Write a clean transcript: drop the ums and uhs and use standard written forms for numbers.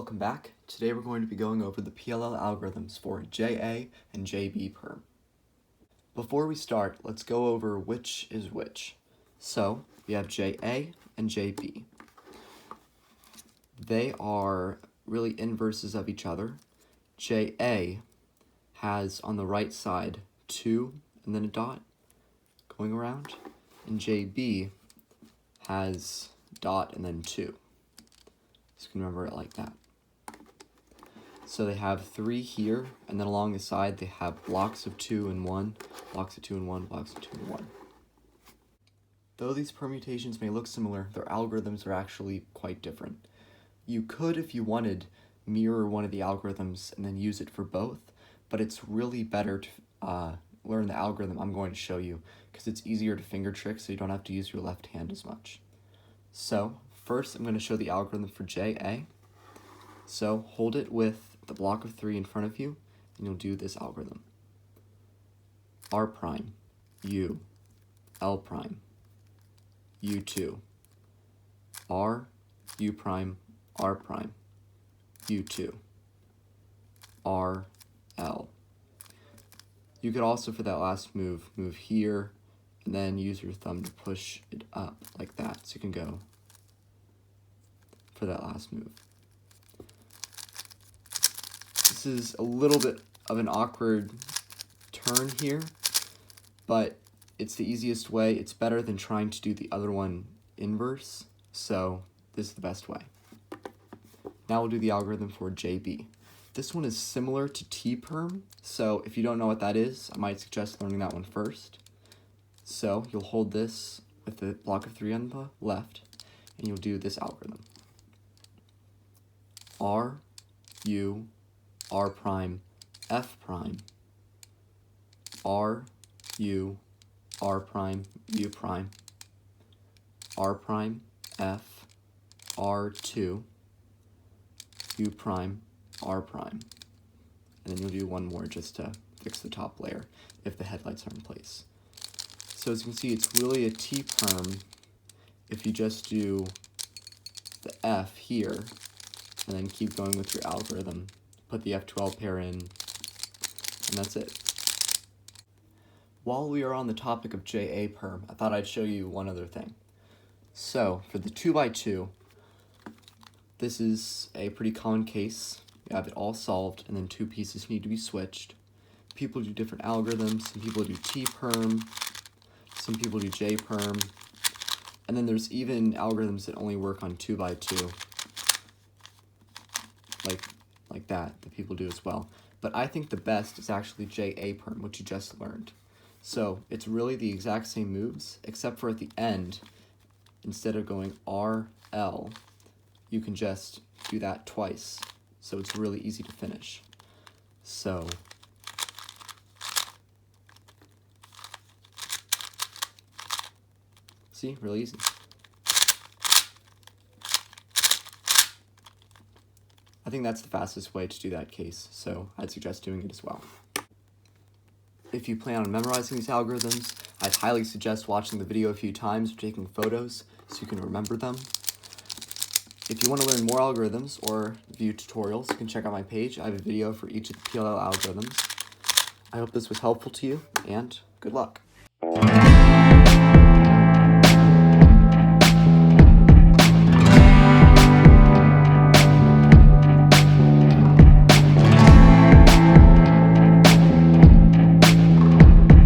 welcome back. Today we're going to be going over the PLL algorithms for JA and JB Perm. Before we start, let's go over which is which. So, we have JA and JB. They are really inverses of each other. JA has on the right side 2 and then a dot going around, and JB has dot and then 2. So you can remember it like that. So they have 3 here, and then along the side they have blocks of 2 and 1, blocks of 2 and 1, blocks of 2 and 1. Though these permutations may look similar, their algorithms are actually quite different. You could, if you wanted, mirror one of the algorithms and then use it for both, but it's really better to learn the algorithm I'm going to show you, because it's easier to finger trick so you don't have to use your left hand as much. So, first I'm going to show the algorithm for JA. So, hold it with the block of 3 in front of you, and you'll do this algorithm. R prime, U, L prime, U2, R, U prime, R prime, U2, R, L. You could also, for that last move here, and then use your thumb to push it up like that, so you can go for that last move. This is a little bit of an awkward turn here, but it's the easiest way. It's better than trying to do the other one inverse, so this is the best way. Now we'll do the algorithm for JB. This one is similar to T-Perm, so if you don't know what that is, I might suggest learning that one first. So you'll hold this with the block of 3 on the left, and you'll do this algorithm. R, U, R prime, F prime, R, U, R prime, U prime, R prime, F, R2, U prime, R prime. And then you'll do one more just to fix the top layer if the headlights are in place. So as you can see, it's really a T-Perm if you just do the F here, and then keep going with your algorithm. Put the F12 pair in, and that's it. While we are on the topic of JA Perm, I thought I'd show you one other thing. So, for the 2x2, this is a pretty common case. You have it all solved, and then 2 pieces need to be switched. People do different algorithms. Some people do T-Perm, some people do J-Perm, and then there's even algorithms that only work on 2x2. Like that people do as well. But I think the best is actually JA Perm, which you just learned. So it's really the exact same moves, except for at the end, instead of going RL, you can just do that twice. So it's really easy to finish. So see, really easy. I think that's the fastest way to do that case, so I'd suggest doing it as well. If you plan on memorizing these algorithms, I'd highly suggest watching the video a few times or taking photos so you can remember them. If you want to learn more algorithms or view tutorials, you can check out my page. I have a video for each of the PLL algorithms. I hope this was helpful to you, and good luck.